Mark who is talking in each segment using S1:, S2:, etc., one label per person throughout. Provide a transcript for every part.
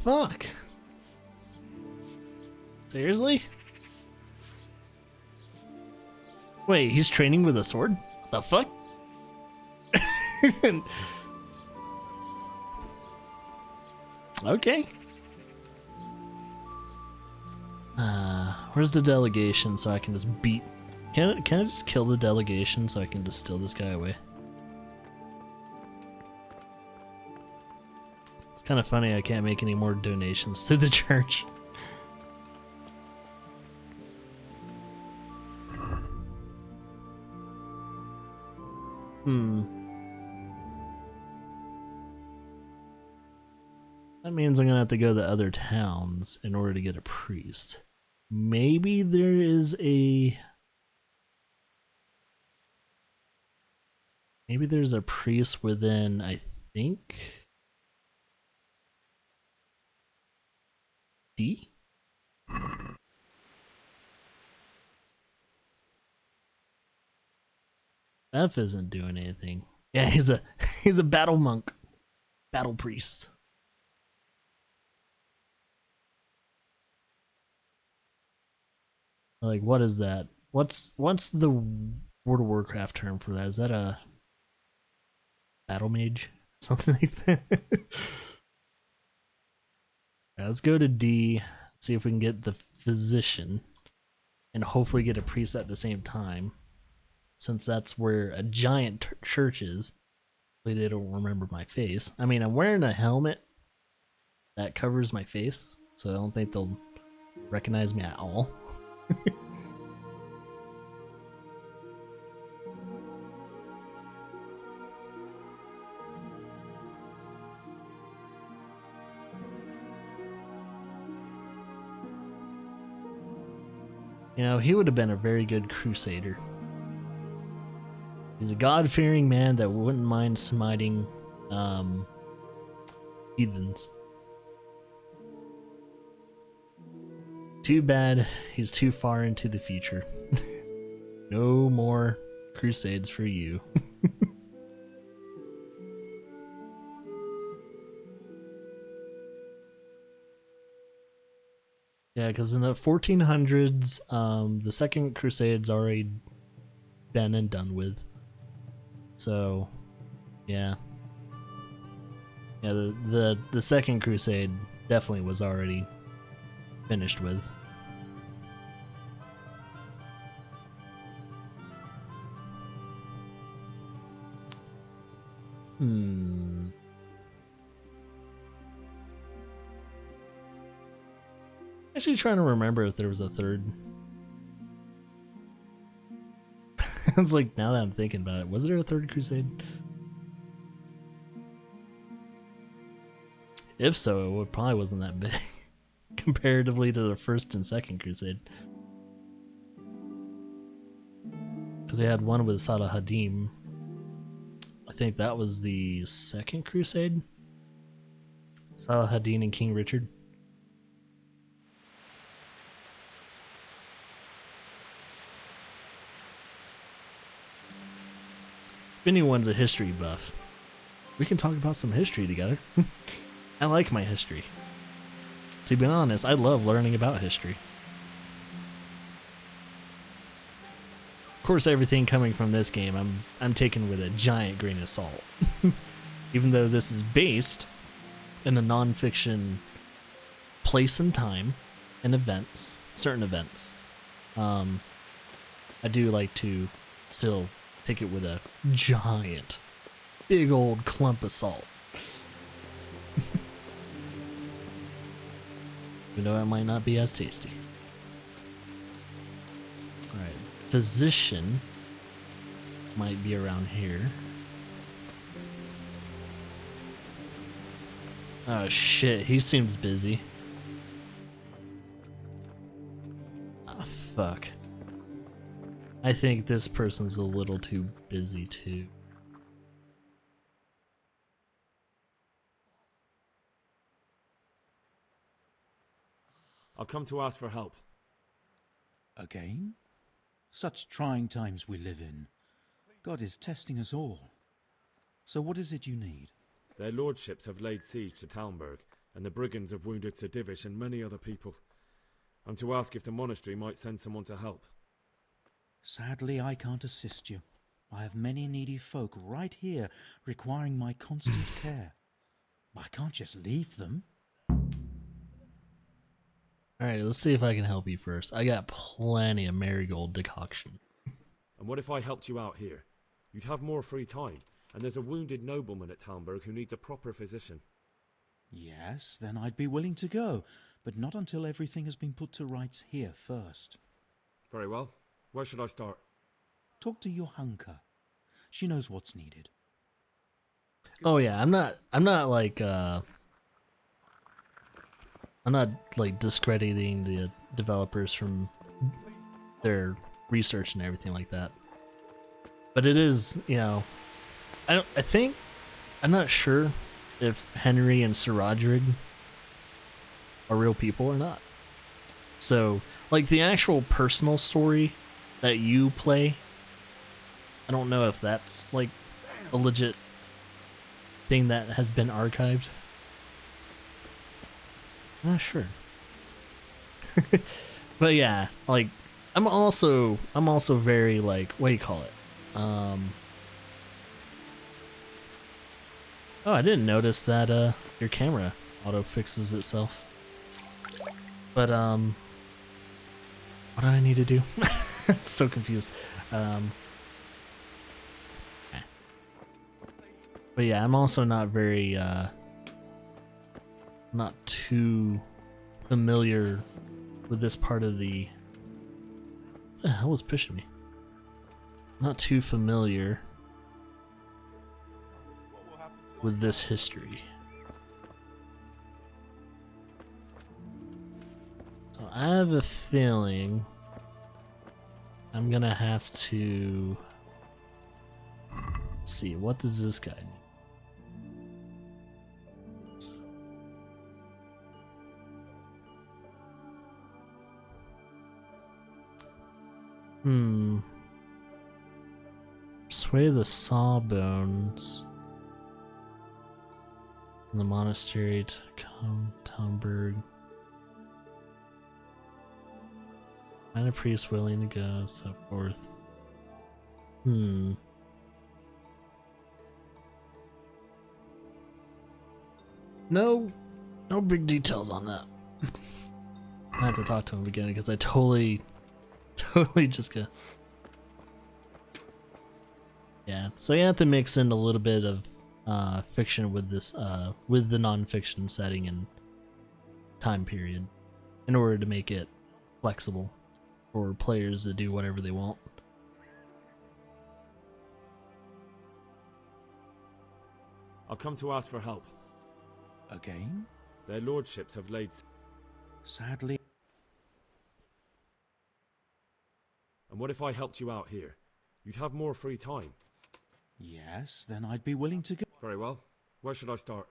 S1: fuck? Seriously? Wait, he's training with a sword? What the fuck? Okay. Where's the delegation so I can just beat... Can I just kill the delegation so I can just steal this guy away? It's kind of funny I can't make any more donations to the church. That means I'm gonna have to go to other towns in order to get a priest. Maybe there is a... Maybe there's a priest within, I think... D? F isn't doing anything. Yeah, he's a battle monk. Battle priest. Like, what is that? What's the World of Warcraft term for that? Is that a battle mage? Something like that? Alright, let's go to D, see if we can get the physician, and hopefully get a priest at the same time, since that's where a giant church is. Hopefully they don't remember my face. I mean, I'm wearing a helmet that covers my face, so I don't think they'll recognize me at all. You know, he would have been a very good crusader. He's a God-fearing man that wouldn't mind smiting heathens. Too bad he's too far into the future. No more crusades for you. Yeah, because in the 1400s, the Second Crusade's already been and done with. So, yeah. Yeah, the Second Crusade definitely was already finished with. Actually trying to remember if there was a third. It's like, now that I'm thinking about it, was there a third crusade? If so, it probably wasn't that big comparatively to the first and second crusade. Because they had one with Salahadim. I think that was the second crusade. Salahadin and King Richard. If anyone's a history buff, we can talk about some history together. I like my history. To be honest, I love learning about history. Of course, everything coming from this game, I'm taking with a giant grain of salt. Even though this is based in a non-fiction place and time and events, certain events, I do like to still take it with a giant, big old clump of salt. Even though it might not be as tasty. Alright, physician might be around here. Oh shit, he seems busy. Ah, fuck. I think this person's a little too busy too.
S2: I'll come to ask for help.
S3: Again? Such trying times we live in. God is testing us all. So what is it you need?
S2: Their lordships have laid siege to Talmberg, and the brigands have wounded Sir Divish and many other people. I'm to ask if the monastery might send someone to help.
S3: Sadly, I can't assist you. I have many needy folk right here requiring my constant care. I can't just leave them.
S1: Alright, let's see if I can help you first. I got plenty of marigold decoction.
S2: And what if I helped you out here? You'd have more free time, and there's a wounded nobleman at Talmberg who needs a proper physician.
S3: Yes, then I'd be willing to go, but not until everything has been put to rights here first.
S2: Very well. Where should I start?
S3: Talk to Johanka. She knows what's needed.
S1: Oh yeah, I'm not like discrediting the developers from their research and everything like that. But it is, you know, I'm not sure if Henry and Sir Roderick are real people or not. So, like the actual personal story that you play, I don't know if that's like a legit thing that has been archived. I'm not sure. But yeah, like I'm also very like, what do you call it? Oh, I didn't notice that your camera auto fixes itself. But what do I need to do? So confused. But yeah, I'm also not very not too familiar with this part of the... What the hell was pushing me? Not too familiar with this history. So I have a feeling I'm gonna have to... Let's see, what does this guy need? Persuade the Sawbones in the monastery to come to Talmberg. Find a priest willing to go, so forth. No big details on that. I have to talk to him again because I totally just got... Yeah, so you have to mix in a little bit of fiction with this, with the non-fiction setting and time period in order to make it flexible for players to do whatever they want.
S2: I'll come to ask for help.
S3: Again?
S2: Their lordships have laid...
S3: Sadly.
S2: And what if I helped you out here? You'd have more free time.
S3: Yes, then I'd be willing to go.
S2: Very well. Where should I start?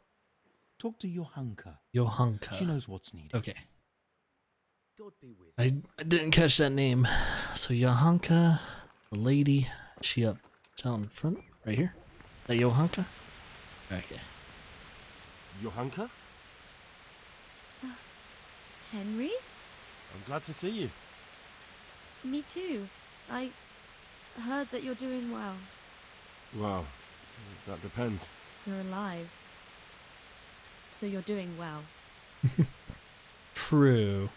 S3: Talk to Johanka.
S1: Johanka.
S3: She knows what's needed.
S1: Okay.
S4: God be with
S1: I didn't catch that name. So Johanka, the lady, she up down in front, right here. Is that Johanka? Okay.
S4: Johanka?
S5: Henry?
S4: I'm glad to see you.
S5: Me too. I heard that you're doing well.
S4: Well, that depends.
S5: You're alive. So you're doing well.
S1: True.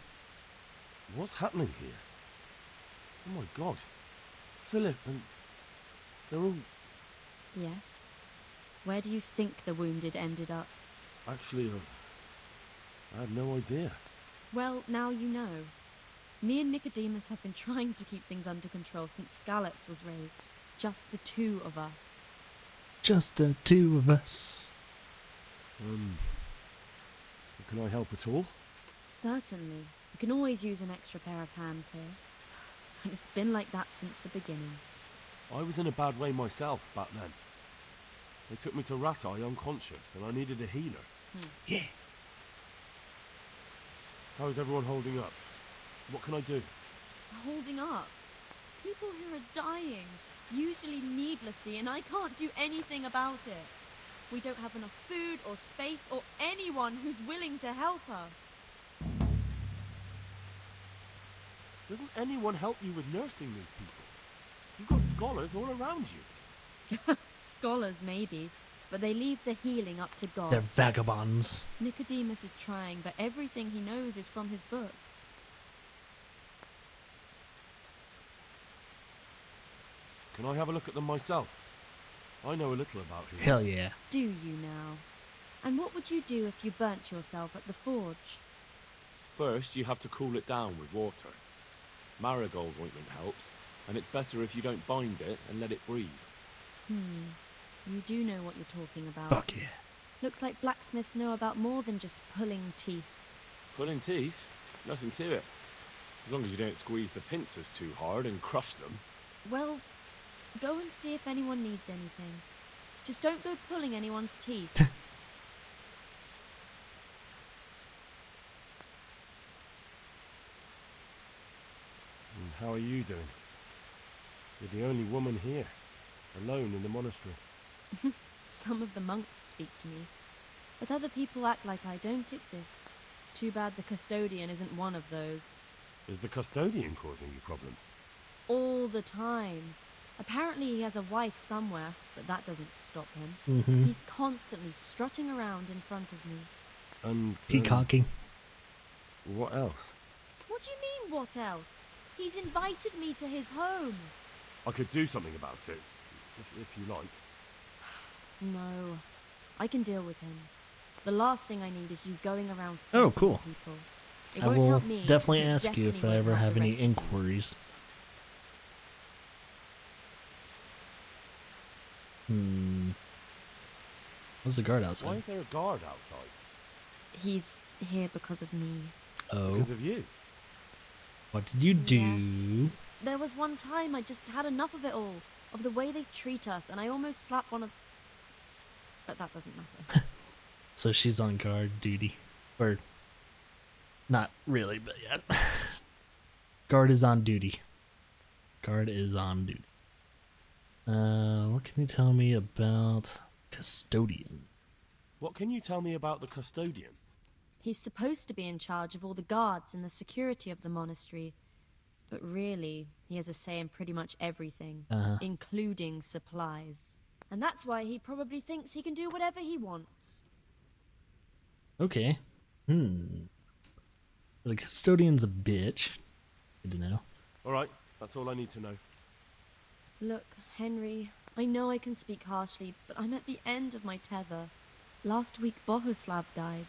S4: What's happening here? Oh my god. Philip and... they're all...
S5: Yes. Where do you think the wounded ended up?
S4: Actually, I had no idea.
S5: Well, now you know. Me and Nicodemus have been trying to keep things under control since Skalitz was raised. Just the two of us.
S1: Just the two of us.
S4: Can I help at all?
S5: Certainly. We can always use an extra pair of hands here. And it's been like that since the beginning.
S4: I was in a bad way myself back then. They took me to Ratai unconscious and I needed a healer.
S1: Yeah.
S4: How's everyone holding up? What can I do?
S5: Holding up. People here are dying. Usually needlessly, and I can't do anything about it. We don't have enough food or space or anyone who's willing to help us.
S4: Doesn't anyone help you with nursing these people? You've got scholars all around you.
S5: Scholars, maybe, but they leave the healing up to God.
S1: They're vagabonds.
S5: Nicodemus is trying, but everything he knows is from his books.
S4: Can I have a look at them myself? I know a little about you.
S1: Hell yeah.
S5: Do you now? And what would you do if you burnt yourself at the forge?
S4: First, you have to cool it down with water. Marigold ointment helps, and it's better if you don't bind it and let it breathe.
S5: You do know what you're talking about.
S1: Fuck yeah.
S5: Looks like blacksmiths know about more than just pulling teeth.
S4: Pulling teeth? Nothing to it. As long as you don't squeeze the pincers too hard and crush them.
S5: Well, go and see if anyone needs anything. Just don't go pulling anyone's teeth.
S4: And how are you doing? You're the only woman here, alone in the monastery.
S5: Some of the monks speak to me, but other people act like I don't exist. Too bad the custodian isn't one of those.
S4: Is the custodian causing you problems?
S5: All the time. Apparently he has a wife somewhere, but that doesn't stop him. He's constantly strutting around in front of me.
S4: And
S1: Peacocking.
S4: what else?
S5: What do you mean, what else? He's invited me to his home.
S4: I could do something about it, if you like.
S5: No, I can deal with him. The last thing I need is you going around
S1: Oh,
S5: threatening
S1: cool.
S5: people. It
S1: I
S5: won't
S1: will
S5: help me,
S1: definitely
S5: but it
S1: ask you if I
S5: definitely
S1: ever
S5: won't
S1: have
S5: help the
S1: any
S5: rest of you.
S1: inquiries. What's the guard
S4: Why
S1: outside?
S4: is there a guard outside?
S5: He's here because of me.
S1: Oh,
S4: Because of you.
S1: what did you do?
S5: Yes. There was one time I just had enough of it all, of the way they treat us, and I almost slapped one of... But that doesn't matter.
S1: So she's on guard duty. Or, not really, but yeah. Guard is on duty. Guard is on duty. What can you tell me about custodian?
S4: What can you tell me about the custodian?
S5: He's supposed to be in charge of all the guards and the security of the monastery. But really, he has a say in pretty much everything, including supplies. And that's why he probably thinks he can do whatever he wants.
S1: Okay. The custodian's a bitch. Good to know.
S4: Alright, that's all I need to know.
S5: Look, Henry, I know I can speak harshly, but I'm at the end of my tether. Last week Bohuslav died.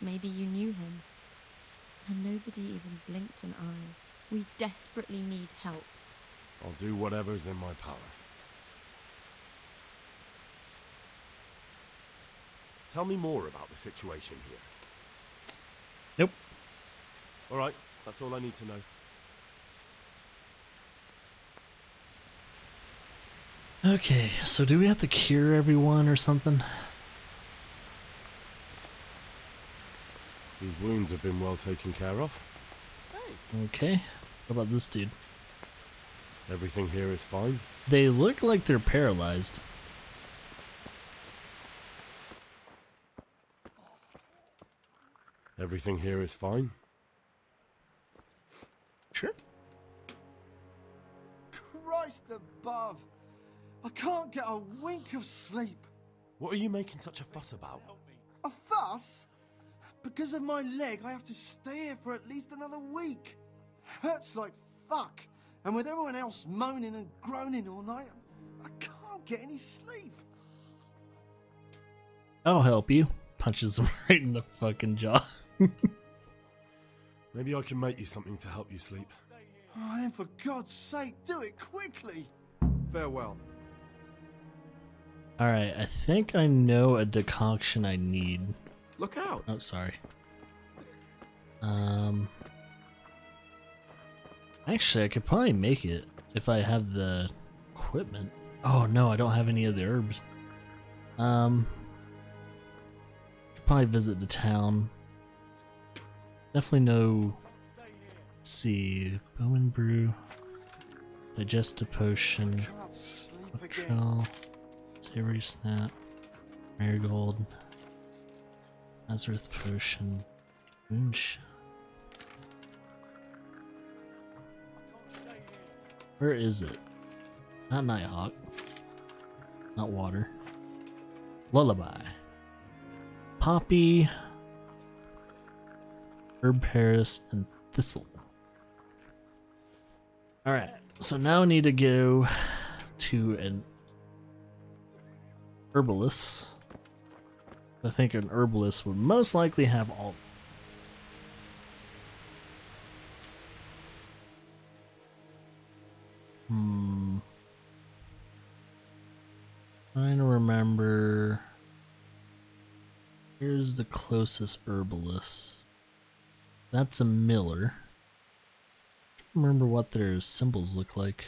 S5: Maybe you knew him. And nobody even blinked an eye. We desperately need help.
S4: I'll do whatever's in my power. Tell me more about the situation here.
S1: Nope.
S4: Alright, that's all I need to know.
S1: Okay, so do we have to cure everyone or something?
S4: These wounds have been well taken care of.
S1: Okay. What about this dude?
S4: Everything here is fine.
S1: They look like they're paralyzed.
S4: Everything here is fine.
S1: Sure.
S6: Christ above! I can't get a wink of sleep.
S4: What are you making such a fuss about?
S6: A fuss? Because of my leg, I have to stay here for at least another week. Hurts like fuck. And with everyone else moaning and groaning all night, I can't get any sleep.
S1: I'll help you. Punches him right in the fucking jaw.
S4: Maybe I can make you something to help you sleep.
S6: Oh, then for God's sake, do it quickly.
S7: Farewell.
S1: Alright, I think I know a decoction I need.
S7: Look out!
S1: Oh, sorry. Actually, I could probably make it if I have the equipment. Oh no, I don't have any of the herbs. Could probably visit the town. Definitely know. Let's see, Bowman Brew, Digestive Potion,
S6: Can't sleep again.
S1: Quattrell, Savory Snap. Marigold. Nazareth potion. Inch. Where is it? Not Nighthawk. Not water. Lullaby. Poppy. Herb Paris and Thistle. Alright, so now I need to go to an herbalist. I think an herbalist would most likely have all. Trying to remember. Here's the closest herbalist. That's a miller. Remember what their symbols look like.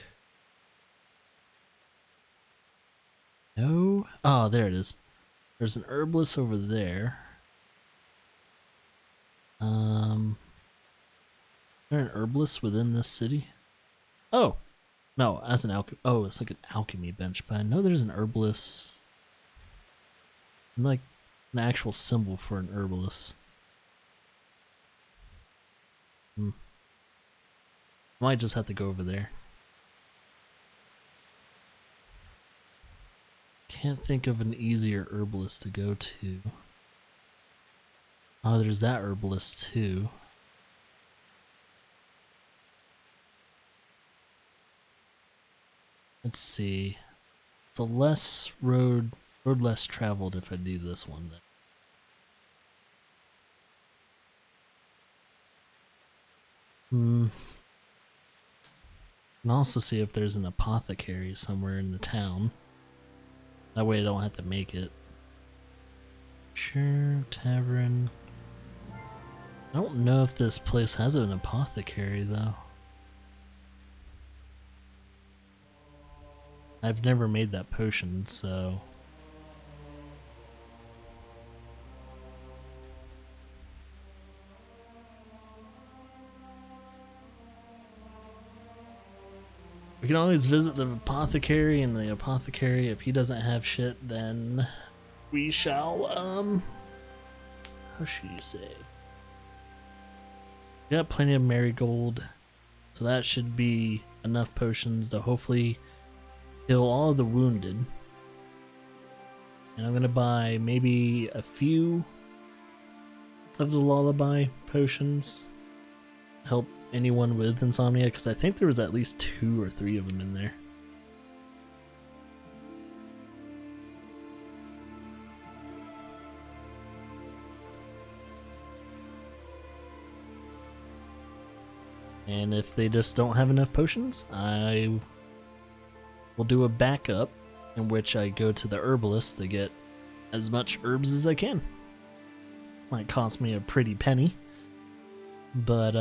S1: No? Oh, there it is. There's an herbalist over there. Is there an herbalist within this city? Oh! No, as an alchemy. Oh, it's like an alchemy bench, but I know there's an herbalist. Like an actual symbol for an herbalist. Might just have to go over there. Can't think of an easier herbalist to go to. Oh, there's that herbalist too. Let's see. It's a less road less traveled if I do this one then. And also see if there's an apothecary somewhere in the town. That way I don't have to make it. Sure, tavern. I don't know if this place has an apothecary though. I've never made that potion, so... We can always visit the apothecary, and the apothecary, if he doesn't have shit, then we shall, how should you say? We got plenty of marigold, so that should be enough potions to hopefully heal all of the wounded. And I'm gonna buy maybe a few of the lullaby potions. Help anyone with insomnia, because I think there was at least 2 or 3 of them in there. And if they just don't have enough potions, I will do a backup in which I go to the herbalist to get as much herbs as I can. Might cost me a pretty penny, but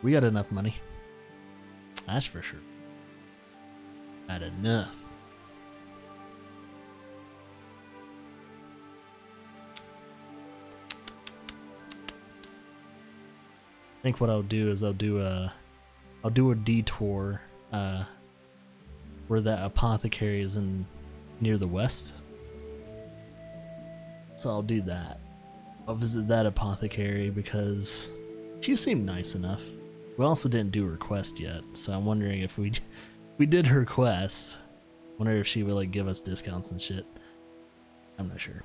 S1: we got enough money. That's for sure. Got enough. I think what I'll do is I'll do a detour where that apothecary is in near the west. So I'll do that. I'll visit that apothecary because she seemed nice enough. We also didn't do her quest yet, so I'm wondering if we did her quest. Wonder if she would like give us discounts and shit. I'm not sure.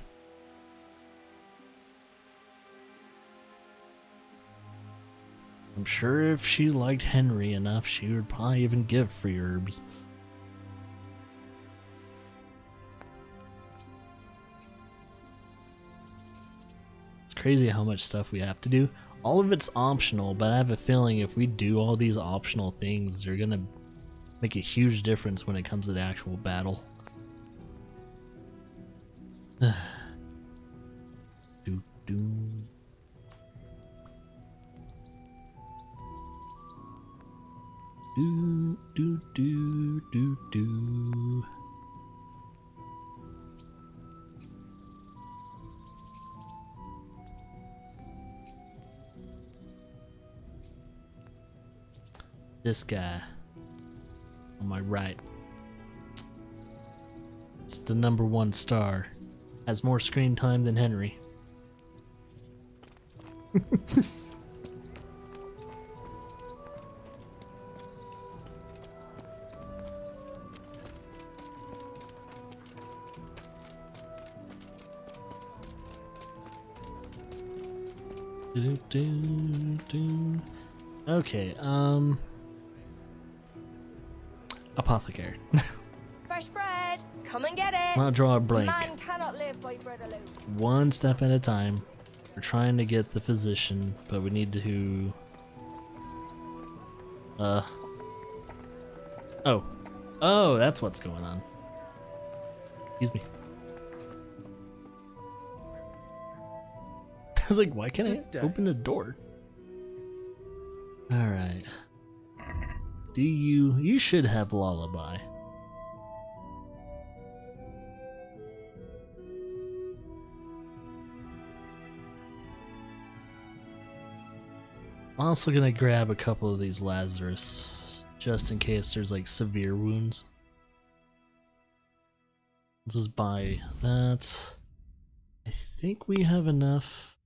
S1: I'm sure if she liked Henry enough, she would probably even give free herbs. It's crazy how much stuff we have to do. All of it's optional, but I have a feeling if we do all these optional things, they're gonna make a huge difference when it comes to the actual battle. do do. Do do do do do. This guy on my right. It's the #1 star. has more screen time than Henry. Okay, apothecary.
S8: Fresh bread, come and get it.
S1: Not draw a blank.
S8: Man cannot live by bread alone.
S1: One step at a time. We're trying to get the physician, but we need to... Oh, that's what's going on. Excuse me. I was like, why can't I open the door? Alright. You should have lullaby. I'm also gonna grab a couple of these Lazarus, just in case there's like severe wounds. Let's just buy that. I think we have enough.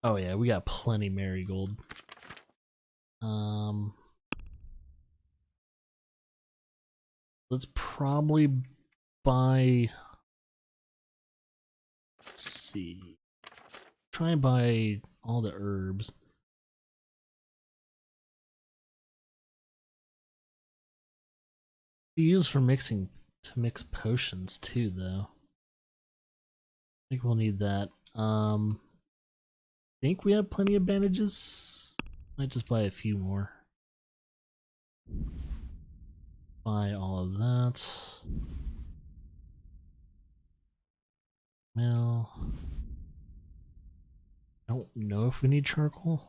S1: Oh yeah, we got plenty marigold. Let's probably buy... Let's see. Try and buy all the herbs. We use for mixing to mix potions too, though. I think we'll need that. Think we have plenty of bandages. Might just buy a few more. Buy all of that. Well, I don't know if we need charcoal.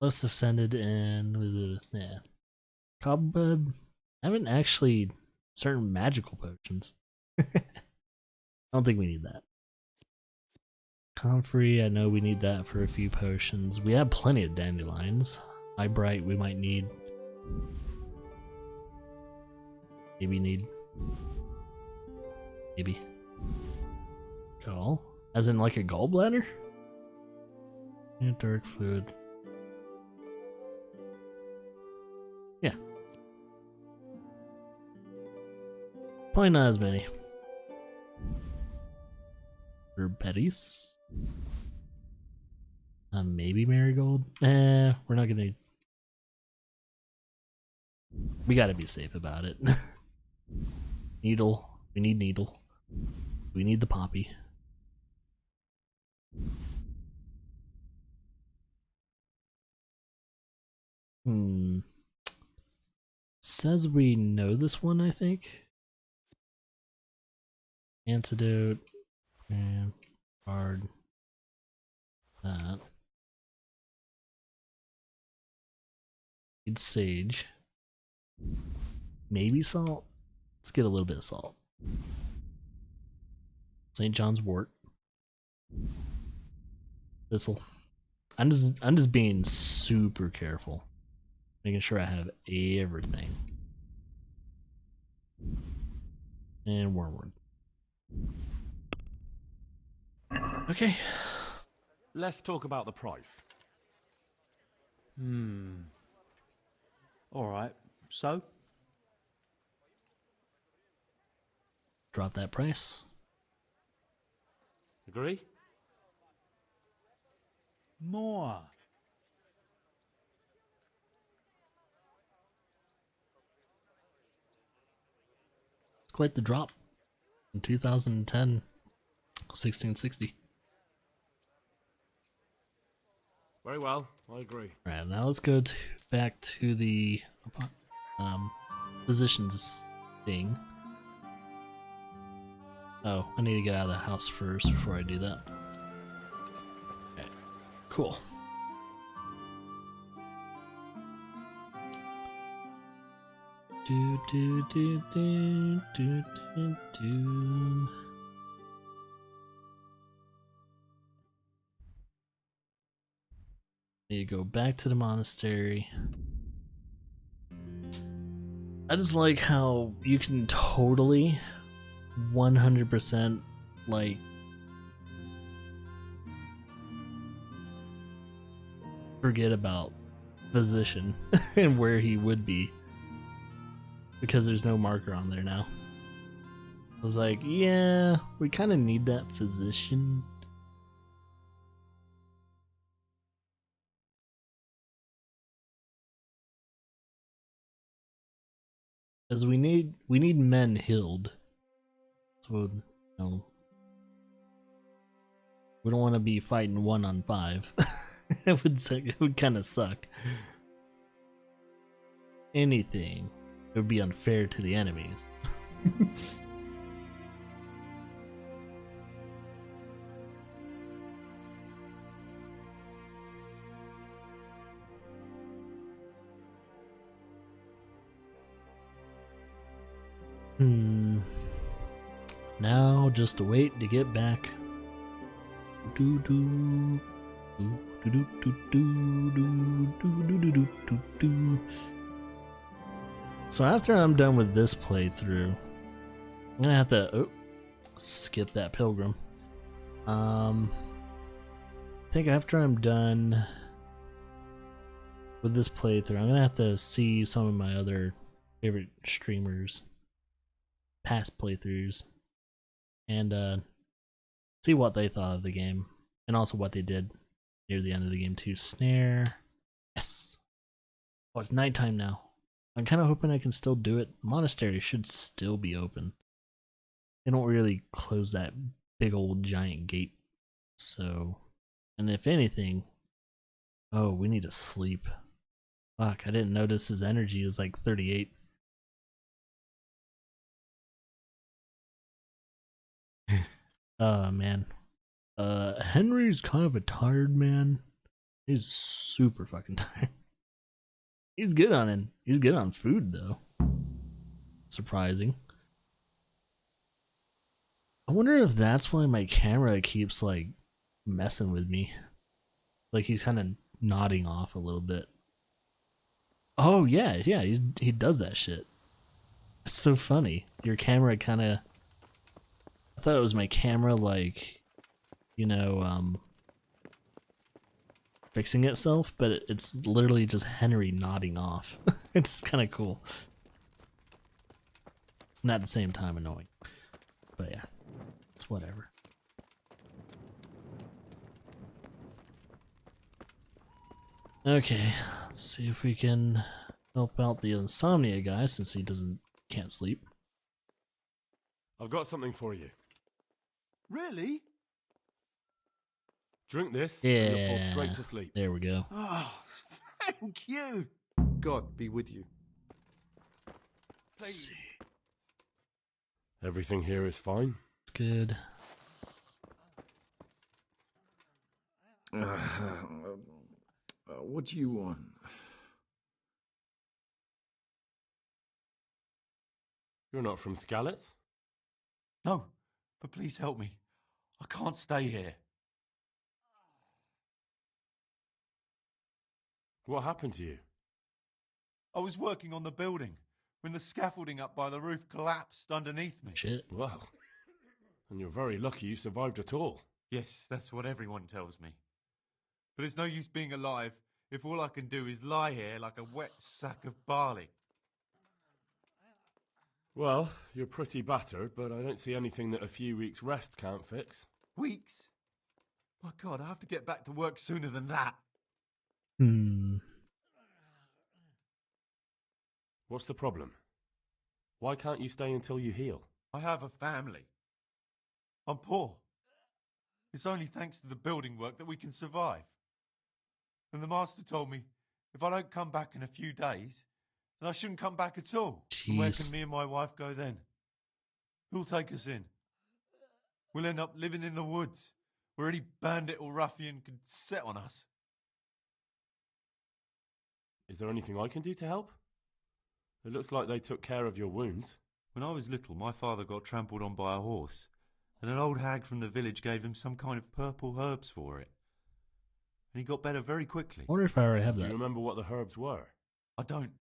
S1: Less ascended and yeah. Cobweb. I haven't actually certain magical potions. I don't think we need that. Comfrey, I know we need that for a few potions. We have plenty of dandelions. Eyebright we might need. Maybe. Gall? As in like a gallbladder? And dark fluid. Yeah. Probably not as many. Or Betty's? Maybe marigold? We're not gonna... We gotta be safe about it. Needle. We need needle. We need the poppy. Says we know this one, I think. Antidote. And card. That. Need sage. Maybe salt. Let's get a little bit of salt. St. John's wort. Thistle. I'm just being super careful. Making sure I have everything. And wormwood. Okay.
S2: Let's talk about the price.
S3: Alright, so?
S1: Drop that price.
S2: Agree?
S3: More.
S1: It's quite the drop. In 2010, 1660.
S2: Very well, I agree.
S1: Alright, now let's go back to the physician's thing. Oh, I need to get out of the house first before I do that. Okay, cool. Do do do do do do do. Need to go back to the monastery. I just like how you can totally 100% like forget about physician and where he would be because there's no marker on there now. I was like, yeah, we kind of need that physician. Because we need men healed. So, you know, we don't want to be fighting 1-on-5. It would kind of suck. Anything, it would be unfair to the enemies. Now just to wait to get back. Do do do do do do do do do do do do. So after I'm done with this playthrough, I'm gonna have to skip that pilgrim. I think after I'm done with this playthrough, I'm gonna have to see some of my other favorite streamers' past playthroughs and see what they thought of the game and also what they did near the end of the game too. Snare. Yes. Oh, it's nighttime now. I'm kind of hoping I can still do it. Monastery should still be open. They don't really close that big old giant gate. So, and if anything, oh, we need to sleep. Fuck, I didn't notice his energy was like 38. Oh man. Henry's kind of a tired man. He's super fucking tired. He's good on it. He's good on food though. Surprising. I wonder if that's why my camera keeps like messing with me. Like he's kind of nodding off a little bit. Oh yeah, he does that shit. It's so funny. Your camera kind of. I thought it was my camera, like, you know, fixing itself, but it's literally just Henry nodding off. It's kind of cool. And at the same time annoying. But yeah, it's whatever. Okay, let's see if we can help out the insomnia guy since he can't sleep.
S2: I've got something for you.
S6: Really?
S2: Drink this,
S1: Yeah,
S2: and you'll fall straight to sleep.
S1: There we go.
S6: Oh, thank you.
S7: God be with you.
S1: Let's see.
S2: Everything here is fine.
S1: It's good.
S7: What do you want?
S2: You're not from Skalitz?
S3: No, but please help me. I can't stay here.
S2: What happened to you?
S3: I was working on the building when the scaffolding up by the roof collapsed underneath me.
S1: Shit.
S2: Well, and you're very lucky you survived at all.
S3: Yes, that's what everyone tells me. But it's no use being alive if all I can do is lie here like a wet sack of barley.
S2: Well, you're pretty battered, but I don't see anything that a few weeks' rest can't fix.
S3: Weeks? My God, I have to get back to work sooner than that.
S2: What's the problem? Why can't you stay until you heal?
S3: I have a family. I'm poor. It's only thanks to the building work that we can survive. And the master told me if I don't come back in a few days, then I shouldn't come back at all. And where can me and my wife go then? Who'll take us in? We'll end up living in the woods, where any bandit or ruffian could set on us.
S2: Is there anything I can do to help? It looks like they took care of your wounds.
S3: When I was little, my father got trampled on by a horse, and an old hag from the village gave him some kind of purple herbs for it. And he got better very quickly.
S1: I wonder if I already have
S2: Do
S1: that.
S2: you remember what the herbs were?
S3: I don't.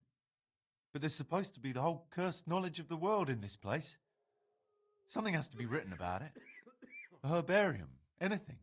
S3: But there's supposed to be the whole cursed knowledge of the world in this place. Something has to be written about it. A herbarium, anything.